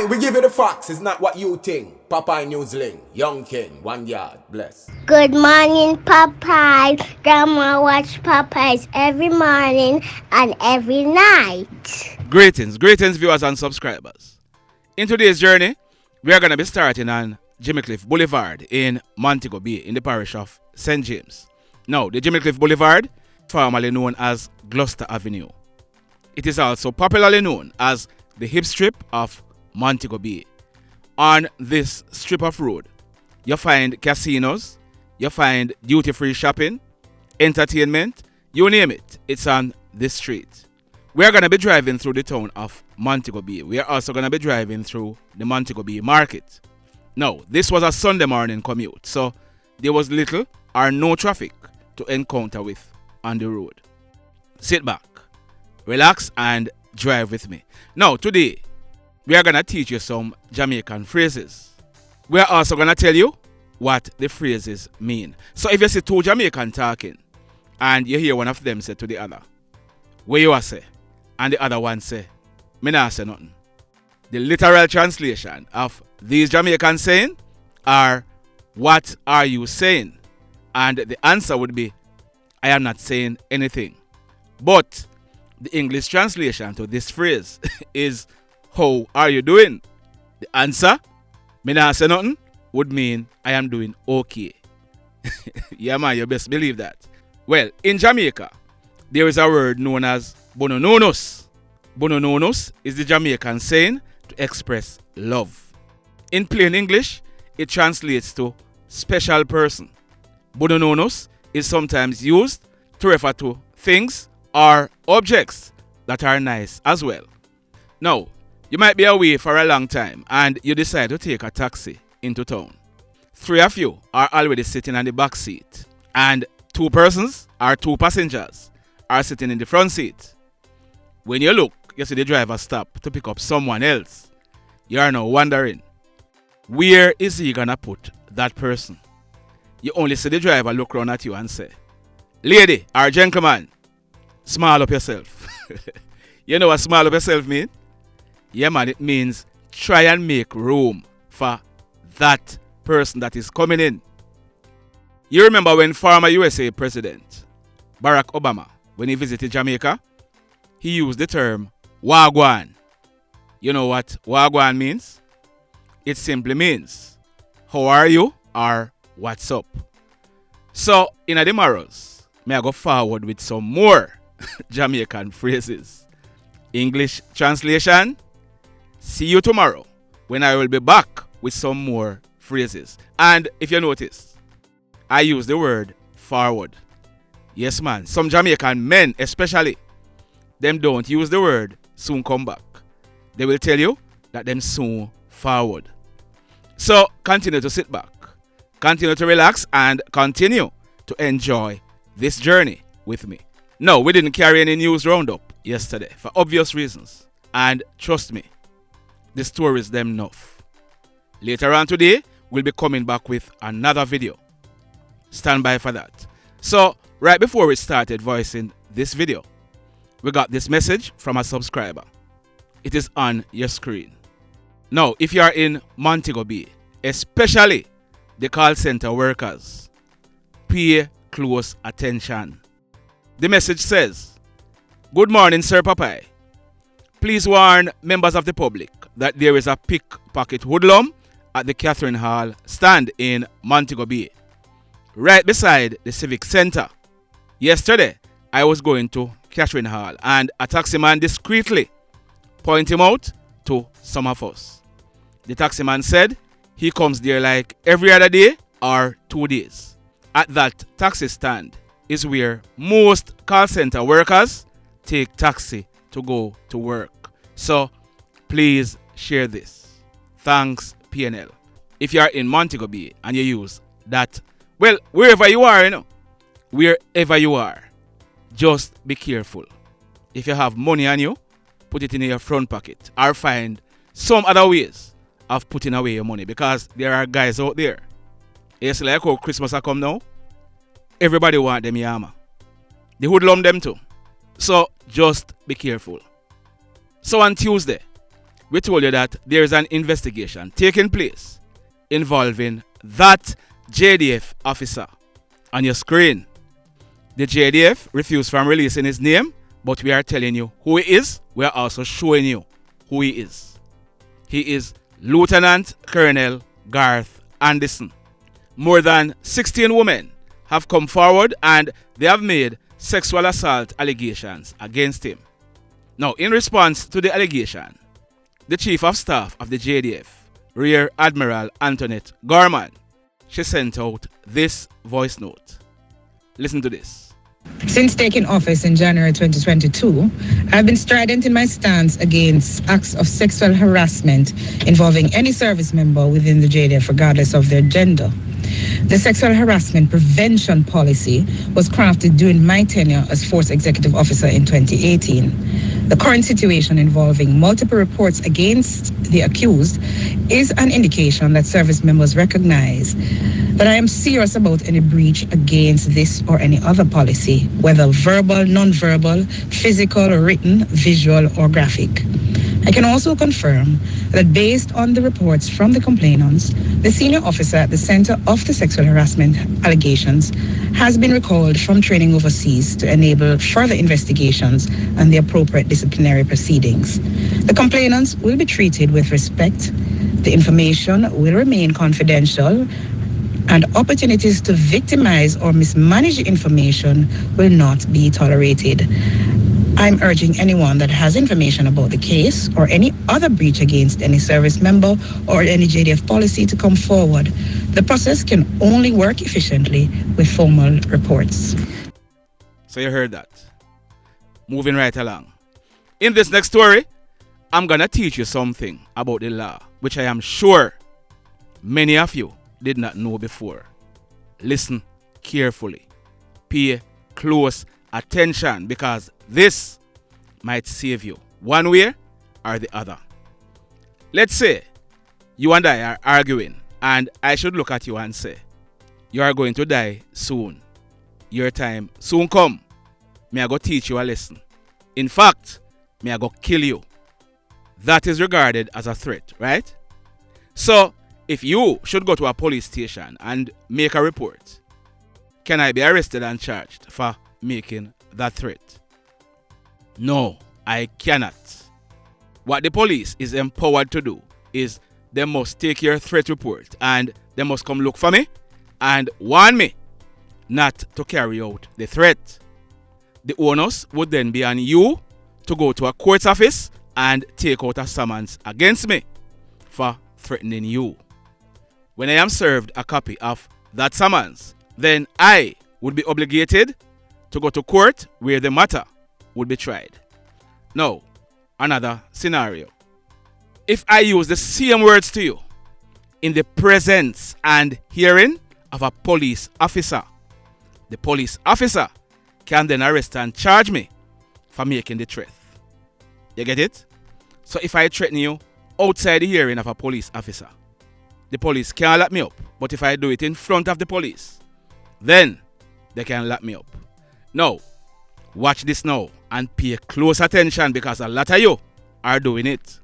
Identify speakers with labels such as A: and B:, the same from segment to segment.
A: Aye, we give you the facts. It's not what you think. Popeye Newsling, Young King, 1 yard, bless.
B: Good morning, Popeye. Grandma watch Popeyes every morning and every night.
C: Greetings, viewers and subscribers. In today's journey, we are going to be starting on Jimmy Cliff Boulevard in Montego Bay in the parish of St. James. Now, the Jimmy Cliff Boulevard, formerly known as Gloucester Avenue. It is also popularly known as the hip strip of Montego Bay. On this strip of road, you find casinos, you find duty-free shopping, entertainment, you name it, it's on this street. We are going to be driving through the town of Montego Bay. We are also going to be driving through the Montego Bay market. Now, this was a Sunday morning commute, so there was little or no traffic to encounter with on the road. Sit back, relax, and drive with me. Now, today, we are going to teach you some Jamaican phrases. We are also going to tell you what the phrases mean. So if you see two Jamaican talking, and you hear one of them say to the other, "Where you are say?" and the other one say, "Me nah say nothing." The literal translation of these Jamaican saying are, "What are you saying?" And the answer would be, "I am not saying anything." But the English translation to this phrase is, "How are you doing?" The answer, "Me nah say nothing," would mean, "I am doing okay." Yeah man, you best believe that. Well, in Jamaica, there is a word known as bonononos. Bonononos is the Jamaican saying to express love. In plain English, it translates to special person. Bonononos is sometimes used to refer to things or objects that are nice as well. Now, you might be away for a long time and you decide to take a taxi into town. Three of you are already sitting on the back seat and two persons or two passengers are sitting in the front seat. When you look, you see the driver stop to pick up someone else. You are now wondering, where is he gonna put that person? You only see the driver look around at you and say, "Lady or gentleman, smile up yourself." You know what smile up yourself mean? Yeah man, it means try and make room for that person that is coming in. You remember when former USA President Barack Obama, when he visited Jamaica, he used the term wagwan. You know what wagwan means? It simply means, how are you or what's up? So, in the morrows, may I go forward with some more Jamaican phrases. English translation, see you tomorrow when I will be back with some more phrases. And if you notice, I use the word forward. Yes man, some Jamaican men especially, them don't use the word soon come back. They will tell you that them soon forward. So continue to sit back, continue to relax, and continue to enjoy this journey with me. No, we didn't carry any news roundup yesterday for obvious reasons. And trust me, the story is them enough. Later on today, we'll be coming back with another video. Stand by for that. So, right before we started voicing this video, we got this message from a subscriber. It is on your screen. Now, if you are in Montego Bay, especially the call center workers, pay close attention. The message says, "Good morning, Sir Popeye. Please warn members of the public that there is a pickpocket hoodlum at the Catherine Hall stand in Montego Bay, right beside the Civic Center. Yesterday, I was going to Catherine Hall and a taximan discreetly pointed him out to some of us. The taximan said he comes there like every other day or 2 days. At that taxi stand is where most call center workers take taxi to go to work. So please share this. Thanks, PNL." If you are in Montego Bay and you use that, well, wherever you are, wherever you are, just be careful. If you have money on you, put it in your front pocket or find some other ways of putting away your money, because there are guys out there. It's like how Christmas has come now. Everybody want them yama. They hoodlum them too. So just be careful. So on Tuesday, we told you that there is an investigation taking place involving that JDF officer on your screen. The JDF refused from releasing his name, but we are telling you who he is. We are also showing you who he is. He is Lieutenant Colonel Garth Anderson. More than 16 women have come forward and they have made sexual assault allegations against him. Now, in response to the allegation, the Chief of Staff of the JDF, Rear Admiral Antoinette Gorman, she sent out this voice note. Listen to this.
D: Since taking office in January 2022, I've been strident in my stance against acts of sexual harassment involving any service member within the JDF, regardless of their gender. The sexual harassment prevention policy was crafted during my tenure as Force Executive Officer in 2018. The current situation involving multiple reports against the accused is an indication that service members recognize that I am serious about any breach against this or any other policy, whether verbal, non-verbal, physical, written, visual, or graphic. I can also confirm that based on the reports from the complainants, the senior officer at the center of the sexual harassment allegations has been recalled from training overseas to enable further investigations and the appropriate disciplinary proceedings. The complainants will be treated with respect. The information will remain confidential, and opportunities to victimize or mismanage information will not be tolerated. I'm urging anyone that has information about the case or any other breach against any service member or any JDF policy to come forward. The process can only work efficiently with formal reports.
C: So you heard that. Moving right along. In this next story, I'm going to teach you something about the law, which I am sure many of you did not know before. Listen carefully. Pay close attention, because this might save you one way or the other. Let's say you and I are arguing and I should look at you and say, you are going to die soon. Your time soon come. May I go teach you a lesson. In fact, may I go kill you. That is regarded as a threat, right? So, if you should go to a police station and make a report, can I be arrested and charged for making that threat? No, I cannot. What the police is empowered to do is they must take your threat report and they must come look for me and warn me not to carry out the threat. The onus would then be on you to go to a court's office and take out a summons against me for threatening you. When I am served a copy of that summons, then I would be obligated to go to court where the matter would be tried. Now, another scenario. If I use the same words to you in the presence and hearing of a police officer, the police officer can then arrest and charge me for making the threat. You get it? So if I threaten you outside the hearing of a police officer, the police can't lock me up. But if I do it in front of the police, then they can lock me up. Now, watch this now and pay close attention, because a lot of you are doing it.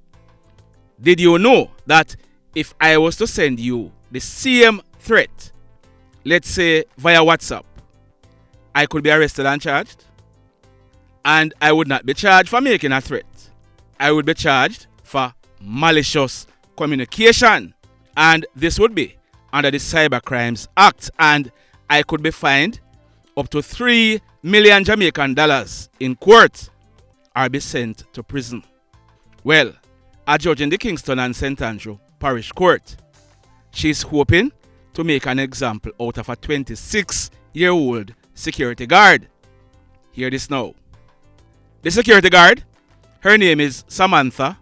C: Did you know that if I was to send you the same threat, let's say via WhatsApp, I could be arrested and charged? And I would not be charged for making a threat. I would be charged for malicious communication. And this would be under the Cyber Crimes Act. And I could be fined up to 3 million Jamaican dollars in court or be sent to prison. Well, a judge in the Kingston and St. Andrew Parish Court, she's hoping to make an example out of a 26-year-old security guard. Hear this now. The security guard, her name is Samantha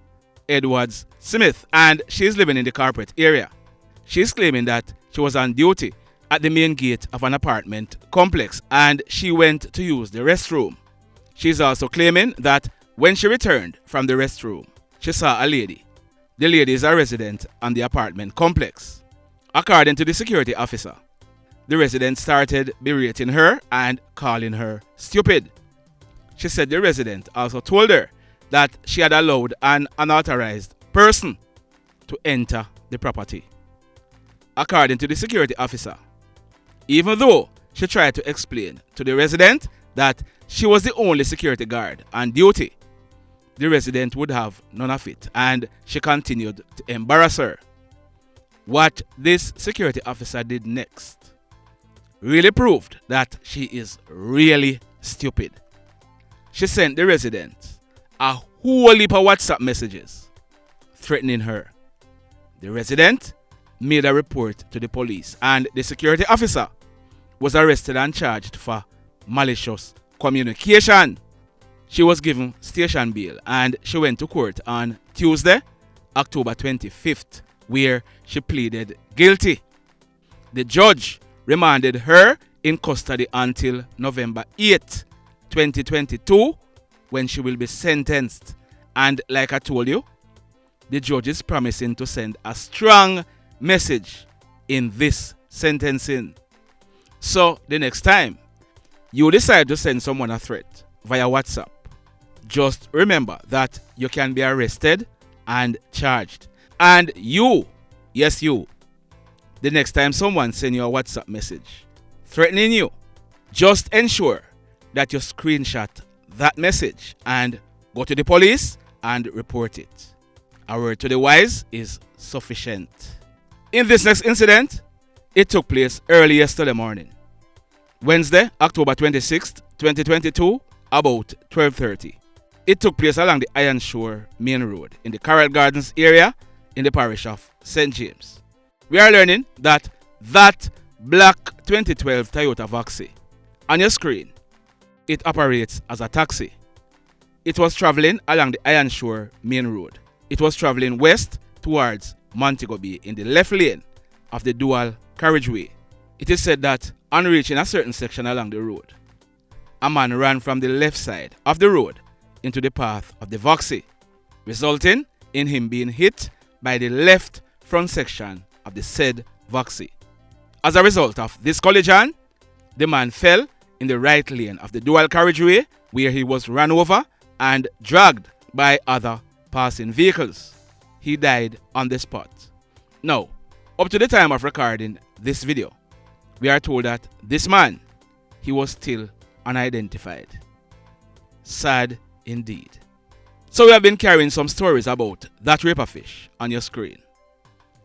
C: Edwards Smith, and she's living in the corporate area. She's claiming that she was on duty at the main gate of an apartment complex and she went to use the restroom. She's also claiming that when she returned from the restroom, she saw a lady. The lady is a resident on the apartment complex. According to the security officer, the resident started berating her and calling her stupid. She said the resident also told her that she had allowed an unauthorized person to enter the property. According to the security officer, even though she tried to explain to the resident that she was the only security guard on duty, the resident would have none of it, and she continued to embarrass her. What this security officer did next really proved that she is really stupid. She sent the resident a whole heap of WhatsApp messages threatening her. The resident made a report to the police, and the security officer was arrested and charged for malicious communication. She was given station bail and she went to court on Tuesday, October 25th, where she pleaded guilty. The judge remanded her in custody until November 8th, 2022, when she will be sentenced. And like I told you, the judge is promising to send a strong message in this sentencing. So the next time you decide to send someone a threat via WhatsApp, just remember that you can be arrested and charged. And you, yes you, the next time someone sends you a WhatsApp message threatening you, just ensure that you screenshot that message and go to the police and report it. A word to the wise is sufficient. In this next incident, it took place early yesterday morning, Wednesday, October 26th, 2022, about 12:30. It took place along the Iron Shore Main Road in the Carroll Gardens area in the parish of St. James. We are learning that black 2012 Toyota Voxy on your screen, it operates as a taxi. It was traveling along the Iron Shore Main Road. It was traveling west towards Montego Bay in the left lane of the dual carriageway. It is said that on reaching a certain section along the road, a man ran from the left side of the road into the path of the Voxy, resulting in him being hit by the left front section of the said Voxy. As a result of this collision, the man fell in the right lane of the dual carriageway, where he was run over and dragged by other passing vehicles. He died on the spot. Now, up to the time of recording this video, we are told that this man, he was still unidentified. Sad indeed. So we have been carrying some stories about that RaypaFish on your screen.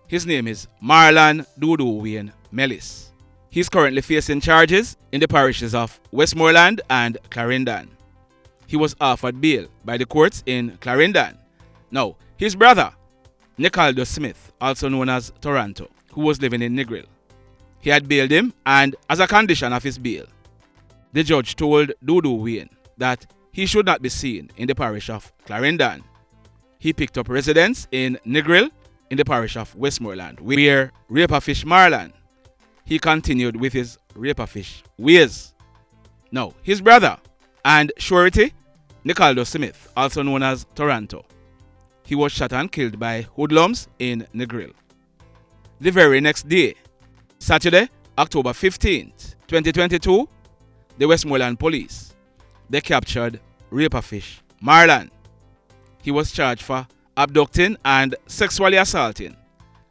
C: His name is Marlon Milon Millis. He's currently facing charges in the parishes of Westmoreland and Clarendon. He was offered bail by the courts in Clarendon. Now, his brother, Nicaldo Smith, also known as Toronto, who was living in Negril, he had bailed him, and as a condition of his bail, the judge told Dudu Wayne that he should not be seen in the parish of Clarendon. He picked up residence in Negril in the parish of Westmoreland, where RaypaFish Marlon, he continued with his RaypaFish ways. Now, his brother and surety, Nicaldo Smith, also known as Toronto, he was shot and killed by hoodlums in Negril. The very next day, Saturday, October 15th, 2022, the Westmoreland police, they captured RaypaFish Marlon. He was charged for abducting and sexually assaulting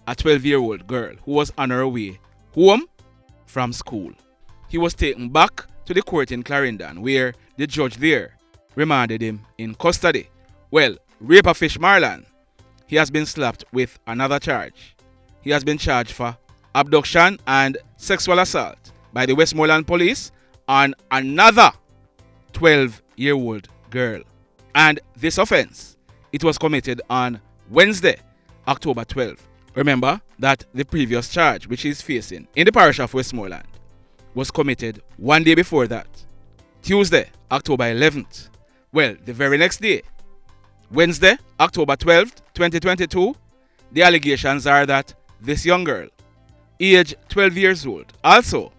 C: a 12-year-old girl who was on her way home from school. He was taken back to the court in Clarendon, where the judge there remanded him in custody. Well, RaypaFish Marlon, he has been slapped with another charge. He has been charged for abduction and sexual assault by the Westmoreland police on another 12-year-old girl. And this offense, it was committed on Wednesday, October 12th. Remember that the previous charge which he is facing in the parish of Westmoreland was committed one day before that, Tuesday, October 11th. Well, the very next day, Wednesday, October 12th, 2022, the allegations are that this young girl, age 12 years old, also,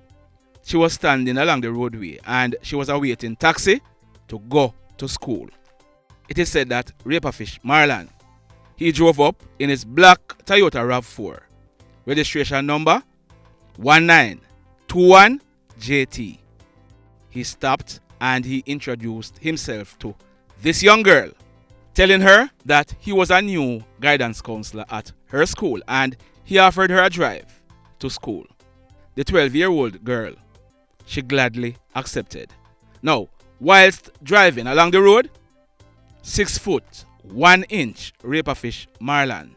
C: she was standing along the roadway and she was awaiting taxi to go to school. It is said that RaypaFish Marlon, he drove up in his black Toyota RAV4, registration number 1921JT. He stopped and he introduced himself to this young girl telling her that he was a new guidance counselor at her school and he offered her a drive to school. The 12-year-old girl, she gladly accepted. Now, whilst driving along the road, 6 foot 1 inch RaypaFish Marlon,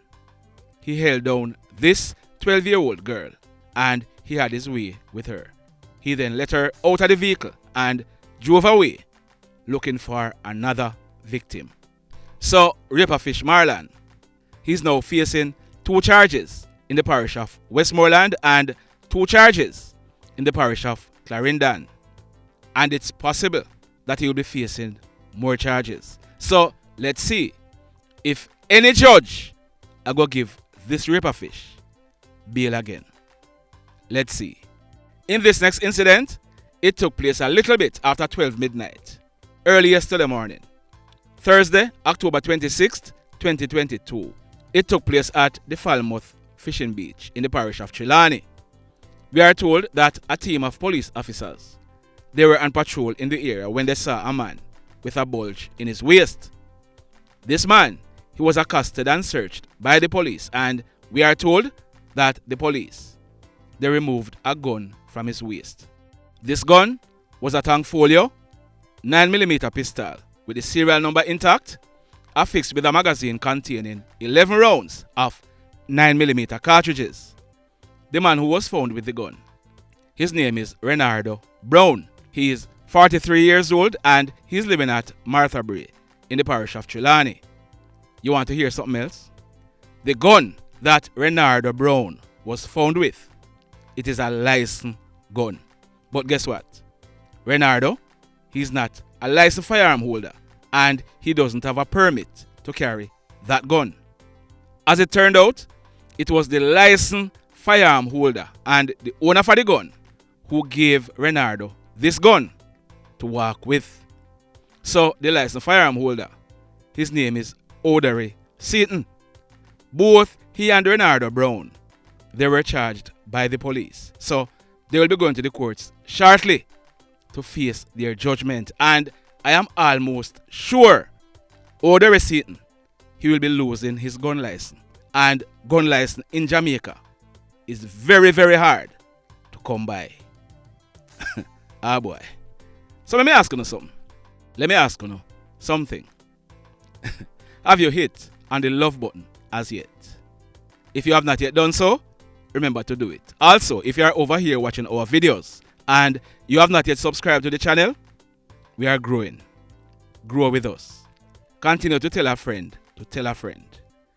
C: he held down this 12-year-old girl and he had his way with her. He then let her out of the vehicle and drove away looking for another victim. So, RaypaFish Marlon, he's now facing 2 charges in the parish of Westmoreland and 2 charges in the parish of Clarendon. And it's possible that he will be facing more charges. So, let's see if any judge are going to give this RaypaFish bail again. Let's see. In this next incident, it took place a little bit after 12 midnight, early yesterday morning. Thursday, October 26th, 2022. It took place at the Falmouth Fishing Beach in the parish of Trelawney. We are told that a team of police officers, they were on patrol in the area when they saw a man with a bulge in his waist. This man, he was accosted and searched by the police, and we are told that the police, they removed a gun from his waist. This gun was a Tangfolio 9mm pistol with the serial number intact, affixed with a magazine containing 11 rounds of 9mm cartridges. The man who was found with the gun, his name is Renardo Brown. He is 43 years old and he's living at Martha Bray in the parish of Trelawney. You want to hear something else? The gun that Renardo Brown was found with, it is a licensed gun. But guess what? Renardo, he's not a licensed firearm holder and he doesn't have a permit to carry that gun. As it turned out, it was the licensed firearm holder and the owner for the gun who gave Renardo this gun to walk with. So the licensed firearm holder, his name is Odery Seaton. Both he and Renardo Brown, they were charged by the police. So they will be going to the courts shortly to face their judgment. And I am almost sure Odery Seaton, he will be losing his gun license. And gun license in Jamaica is very, very hard to come by. Ah boy. So let me ask you something. Have you hit on the love button as yet? If you have not yet done so, remember to do it. Also, if you are over here watching our videos and you have not yet subscribed to the channel, we are growing. Grow with us. Continue to tell a friend to tell a friend.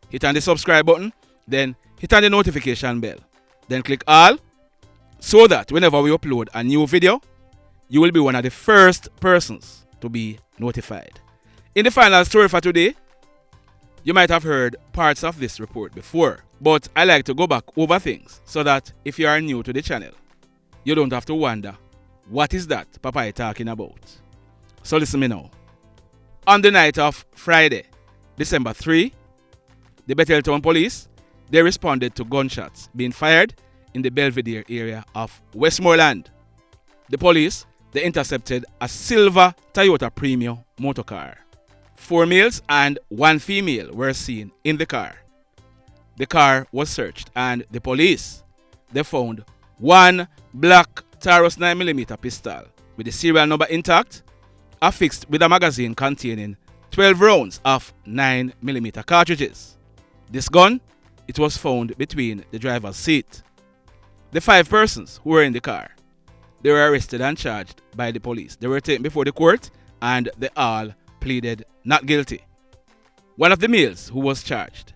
C: Hit on the subscribe button, then hit on the notification bell. Then click all so that whenever we upload a new video, you will be one of the first persons to be notified. In the final story for today, you might have heard parts of this report before, but I like to go back over things so that if you are new to the channel, you don't have to wonder, what is that Papa is talking about? So listen me now. On the night of Friday, December 3, the Betheltown police, they responded to gunshots being fired in the Belvedere area of Westmoreland. The police, they intercepted a silver Toyota Premio motorcar. 4 males and 1 female were seen in the car. The car was searched and the police, they found 1 black Taurus 9mm pistol with the serial number intact, affixed with a magazine containing 12 rounds of 9mm cartridges. This gun, it was found between the driver's seat. The 5 persons who were in the car, they were arrested and charged by the police. They were taken before the court and they all pleaded not guilty. One of the males who was charged,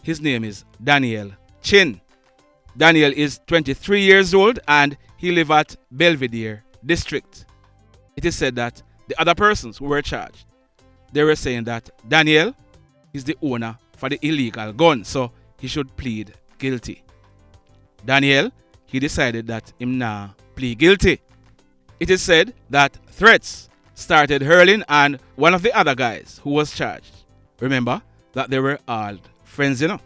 C: his name is Daniel Chin. Daniel is 23 years old and he lives at Belvedere District. It is said that the other persons who were charged, they were saying that Daniel is the owner for the illegal gun, so he should plead guilty. Daniel, he decided that him nah plead guilty. It is said that threats started hurling and one of the other guys who was charged, remember that they were all friends, you know.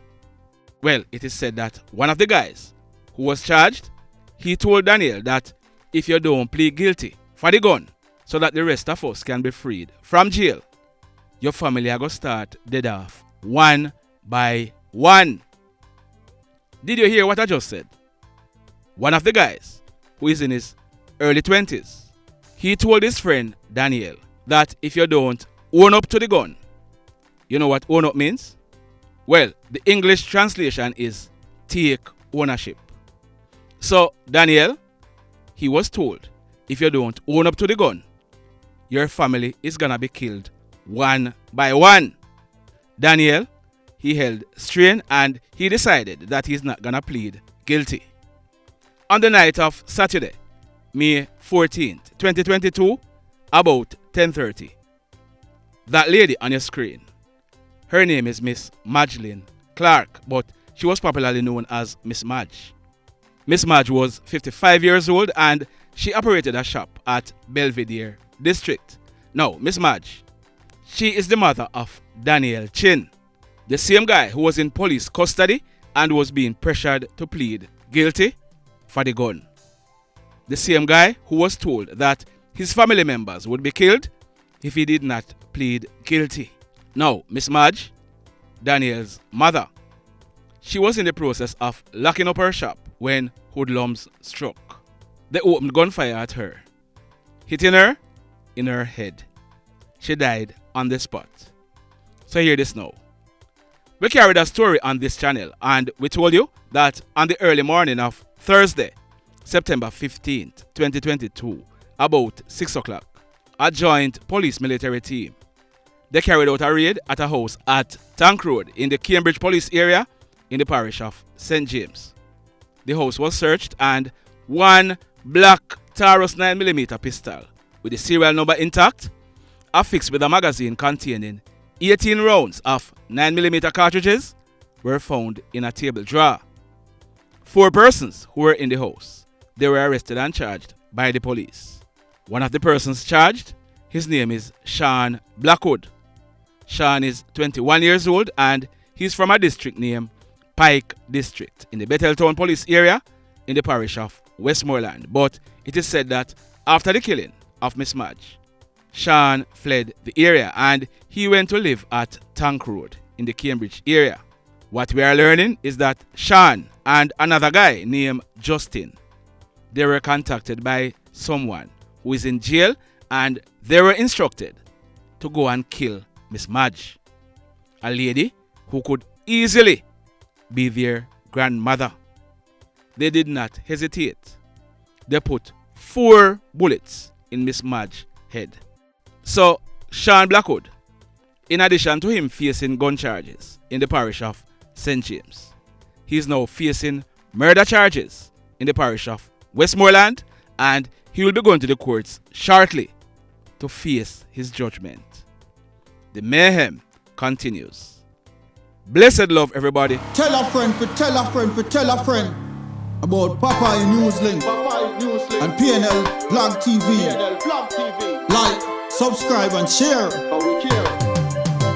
C: Well, it is said that one of the guys who was charged, he told Daniel that if you don't plead guilty for the gun so that the rest of us can be freed from jail, your family are going to start dead off one by one. Did you hear what I just said? One of the guys, who is in his early 20s, he told his friend Daniel that if you don't own up to the gun, you know what own up means? Well, the English translation is take ownership. So Daniel, he was told, if you don't own up to the gun, your family is gonna be killed one by one. Daniel, he held strain and he decided that he's not gonna plead guilty. On the night of Saturday, May 14th, 2022, about 10:30, that lady on your screen, her name is Miss Maj Clark, but she was popularly known as Miss Maj. Miss Maj was 55 years old and she operated a shop at Belvedere District. Now, Miss Maj, she is the mother of Daniel Chin, the same guy who was in police custody and was being pressured to plead guilty for the gun. The same guy who was told that his family members would be killed if he did not plead guilty. Now, Miss Maj, Daniel's mother, she was in the process of locking up her shop when hoodlums struck. They opened gunfire at her, hitting her in her head. She died on the spot. So hear this now. We carried a story on this channel and we told you that on the early morning of Thursday, September 15th, 2022, about 6 o'clock, a joint police military team, they carried out a raid at a house at Tank Road in the Cambridge police area in the parish of St. James. The house was searched and one black Taurus 9mm pistol with the serial number intact, affixed with a magazine containing 18 rounds of 9mm cartridges, were found in a table drawer. 4 persons who were in the house, they were arrested and charged by the police. One of the persons charged, his name is Shawn Blackwood. Shawn is 21 years old and he's from a district named Pike District in the Betheltown police area in the parish of Westmoreland. But it is said that after the killing of Miss Maj, Shawn fled the area and he went to live at Tank Road in the Cambridge area. What we are learning is that Shawn and another guy named Justin, they were contacted by someone who is in jail and they were instructed to go and kill Miss Maj, a lady who could easily be their grandmother. They did not hesitate. They put 4 bullets in Miss Maj's head. So Shawn Blackwood, in addition to him facing gun charges in the parish of St. James, he is now facing murder charges in the parish of Westmoreland and he will be going to the courts shortly to face his judgment. The mayhem continues. Blessed love, everybody.
E: Tell a friend for tell a friend for tell a friend about Popeye Newslink and PNL Blog TV. Like, subscribe and share.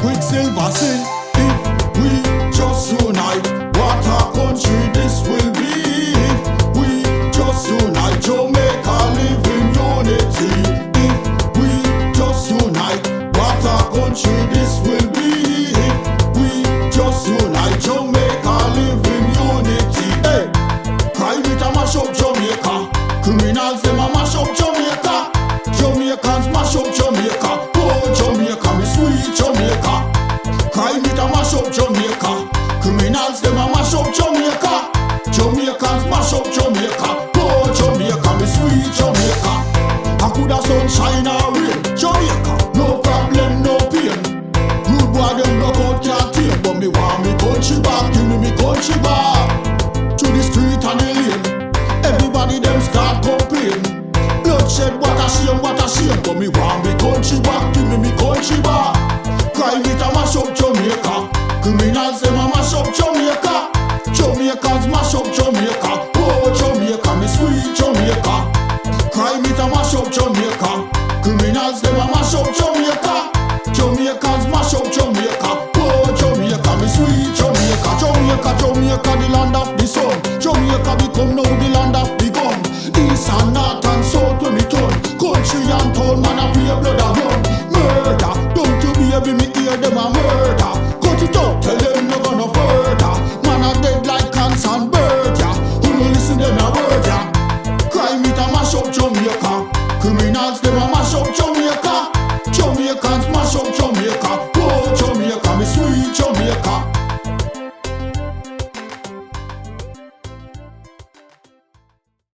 E: Quicksilver sing, if we just unite, what a country this will be. If we just unite, Jamaica live in unity. If we just unite, what a country this will be. If we just unite, Jamaica live in unity. Hey, crime it a mash up Jamaica. Criminals them a mash up Jamaica. Jamaicans mash up Jamaica. Oh Jamaica, me sweet Jamaica. Crime it a mash up Jamaica. Criminals them a mash up Jamaica. Jamaicans mash up Jamaica. Oh Jamaica, me sweet Jamaica. I coulda sunshine or rain. Jamaica, no problem, no pain. Rude boy them knock out can't tame, but me want me country back. Give me country back. To the street and the lane, everybody them start complain. Bloodshed, what a shame, but me want me country back.